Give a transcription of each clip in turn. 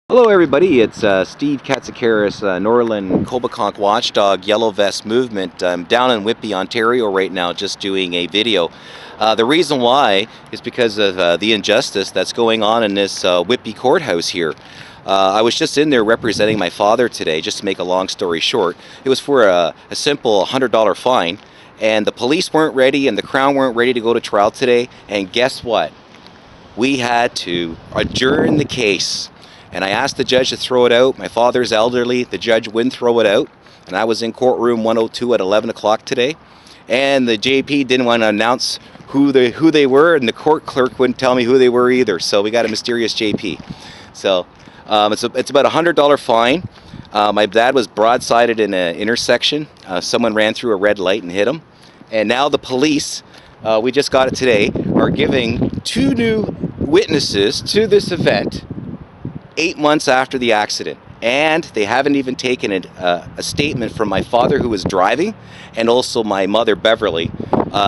Hello everybody, it's Steve Katsikaris, Norland Kobakonk Watchdog Yellow Vest Movement. I'm down in Whitby, Ontario right now just doing a video. The reason why is because of the injustice that's going on in this Whitby courthouse here. I was just in there representing my father today, just to make a long story short. It was for a simple $100 fine, and the police weren't ready and the Crown weren't ready to go to trial today, and guess what? We had to adjourn the case. And I asked the judge to throw it out. My father's elderly. The judge wouldn't throw it out. And I was in courtroom 102 at 11 o'clock today. And the JP didn't want to announce who they were, and the court clerk wouldn't tell me who they were either. So we got a mysterious JP. So it's about a $100 fine. My dad was broadsided in an intersection. Someone ran through a red light and hit him. And now the police, we just got it today, are giving two new witnesses to this event 8 months after the accident, and they haven't even taken a statement from my father, who was driving, and also my mother, Beverly.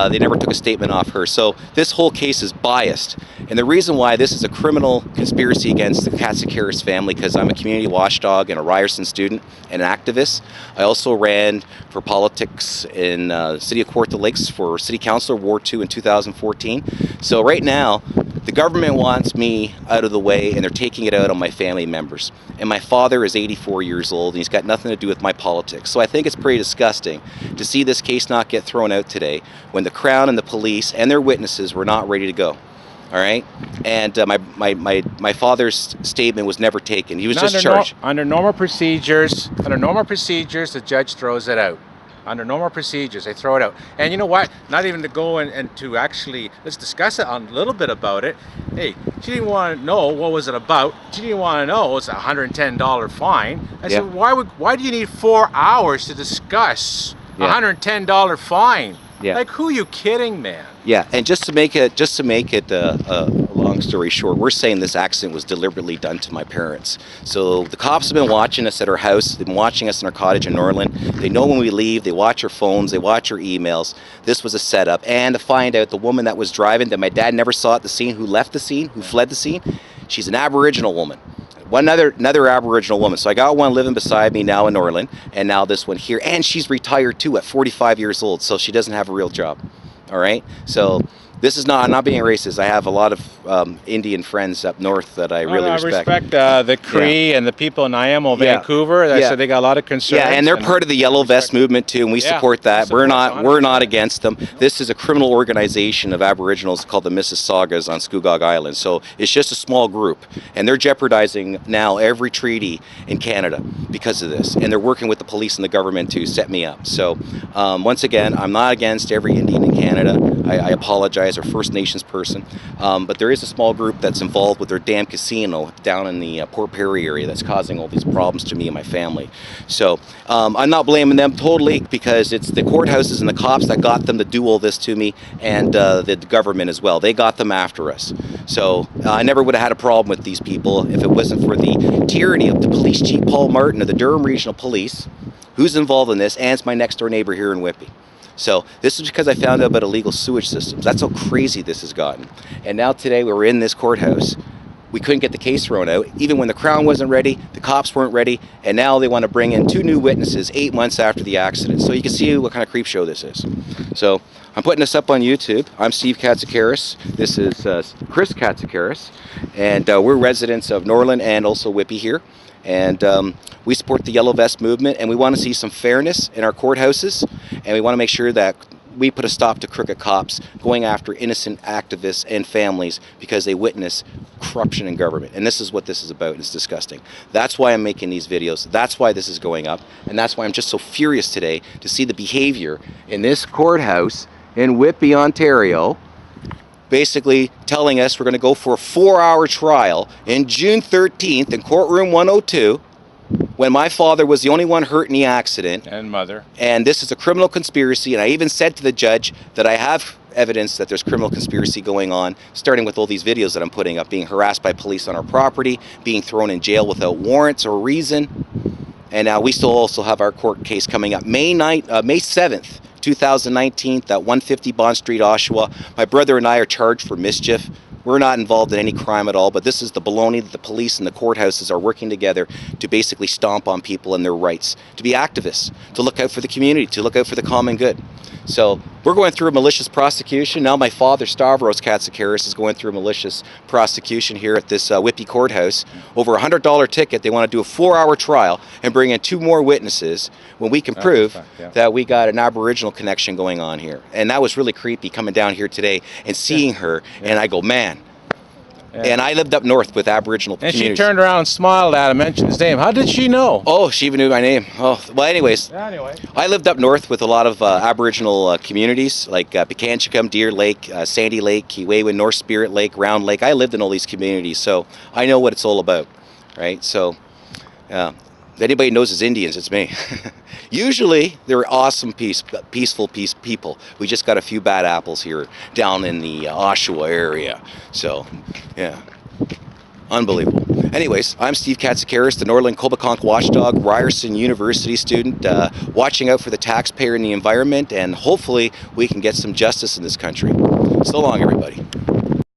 They never took a statement off her. So this whole case is biased, and the reason why this is a criminal conspiracy against the Katsikaris family, because I'm a community watchdog and a Ryerson student and an activist. I also ran for politics in the city of Kawartha Lakes for city councilor, Ward 2 in 2014. So right now, the government wants me out of the way, and they're taking it out on my family members. And my father is 84 years old, and he's got nothing to do with my politics. So I think it's pretty disgusting to see this case not get thrown out today when the Crown and the police and their witnesses were not ready to go. All right? And my father's statement was never taken. He was just charged. Under normal procedures, the judge throws it out. Under normal procedures, they throw it out. And you know what? Not even to go and to actually, let's discuss it a little bit about it. Hey, she didn't want to know what was it about. She didn't want to know it's a $110 fine. I said, why do you need 4 hours to discuss a $110 fine? Yeah. Like, who are you kidding, man? Yeah, and just to make it a long story short, we're saying this accident was deliberately done to my parents. So the cops have been watching us at our house. They've been watching us in our cottage in Norland. They know when we leave. They watch our phones. They watch our emails. This was a setup. And to find out the woman that was driving, that my dad never saw at the scene, who left the scene, who fled the scene, she's an Aboriginal woman. Another Aboriginal woman. So I got one living beside me now in Norland, and now this one here. And she's retired too at 45 years old, so she doesn't have a real job. All right? So this is not, I'm not being racist. I have a lot of Indian friends up north that I really respect. I respect the Cree and the people in IMO, Vancouver. So they got a lot of concerns. Yeah, and they're part of the Yellow Vest movement too, and we support that. We're not against them. This is a criminal organization of Aboriginals called the Mississaugas on Scugog Island. So it's just a small group, and they're jeopardizing now every treaty in Canada because of this. And they're working with the police and the government to set me up. So once again, I'm not against every Indian in Canada. I apologize, or First Nations person, but there is a small group that's involved with their damn casino down in the Port Perry area that's causing all these problems to me and my family. So I'm not blaming them totally, because it's the courthouses and the cops that got them to do all this to me, and the government as well. They got them after us. So I never would have had a problem with these people if it wasn't for the tyranny of the police chief, Paul Martin, of the Durham Regional Police, who's involved in this, and it's my next door neighbor here in Whitby. So this is because I found out about illegal sewage systems. That's how crazy this has gotten. And now today we were in this courthouse. We couldn't get the case thrown out. Even when the Crown wasn't ready, the cops weren't ready, and now they want to bring in two new witnesses 8 months after the accident. So you can see what kind of creep show this is. So I'm putting this up on YouTube. I'm Steve Katsikaris. This is Chris Katsikaris, and we're residents of Norland and also Whitby here. And we support the Yellow Vest movement, and we want to see some fairness in our courthouses, and we want to make sure that we put a stop to crooked cops going after innocent activists and families because they witness corruption in government. And this is what this is about. It's disgusting. That's why I'm making these videos. That's why this is going up, and that's why I'm just so furious today to see the behavior in this courthouse in Whitby, Ontario, basically telling us we're going to go for a 4-hour trial in June 13th in courtroom 102, when my father was the only one hurt in the accident. And mother. And this is a criminal conspiracy, and I even said to the judge that I have evidence that there's criminal conspiracy going on, starting with all these videos that I'm putting up, being harassed by police on our property, being thrown in jail without warrants or reason. And now we still also have our court case coming up May 7th. 2019 at 150 Bond Street, Oshawa. My brother and I are charged for mischief. We're not involved in any crime at all, but this is the baloney that the police and the courthouses are working together to basically stomp on people and their rights, to be activists, to look out for the community, to look out for the common good. So we're going through a malicious prosecution. Now my father, Stavros Katsikaris, is going through a malicious prosecution here at this Whitby courthouse. Over a $100 ticket. They want to do a 4-hour trial and bring in 2 more witnesses when we can prove that we got an Aboriginal connection going on here. And that was really creepy coming down here today and seeing her. And I go, man. And I lived up north with Aboriginal communities. And she turned around and smiled at him, mentioned his name. How did she know? Oh, she even knew my name. Oh, well, anyways. Anyway. I lived up north with a lot of Aboriginal communities, like Pekanchikam, Deer Lake, Sandy Lake, Kiwewan, North Spirit Lake, Round Lake. I lived in all these communities, so I know what it's all about, right? So, if anybody knows as Indians, it's me. Usually, they're awesome, peaceful people. We just got a few bad apples here down in the Oshawa area. So, yeah, unbelievable. Anyways, I'm Steve Katsikaris, the Northern Kolbakonk watchdog, Ryerson University student, watching out for the taxpayer and the environment, and hopefully we can get some justice in this country. So long, everybody.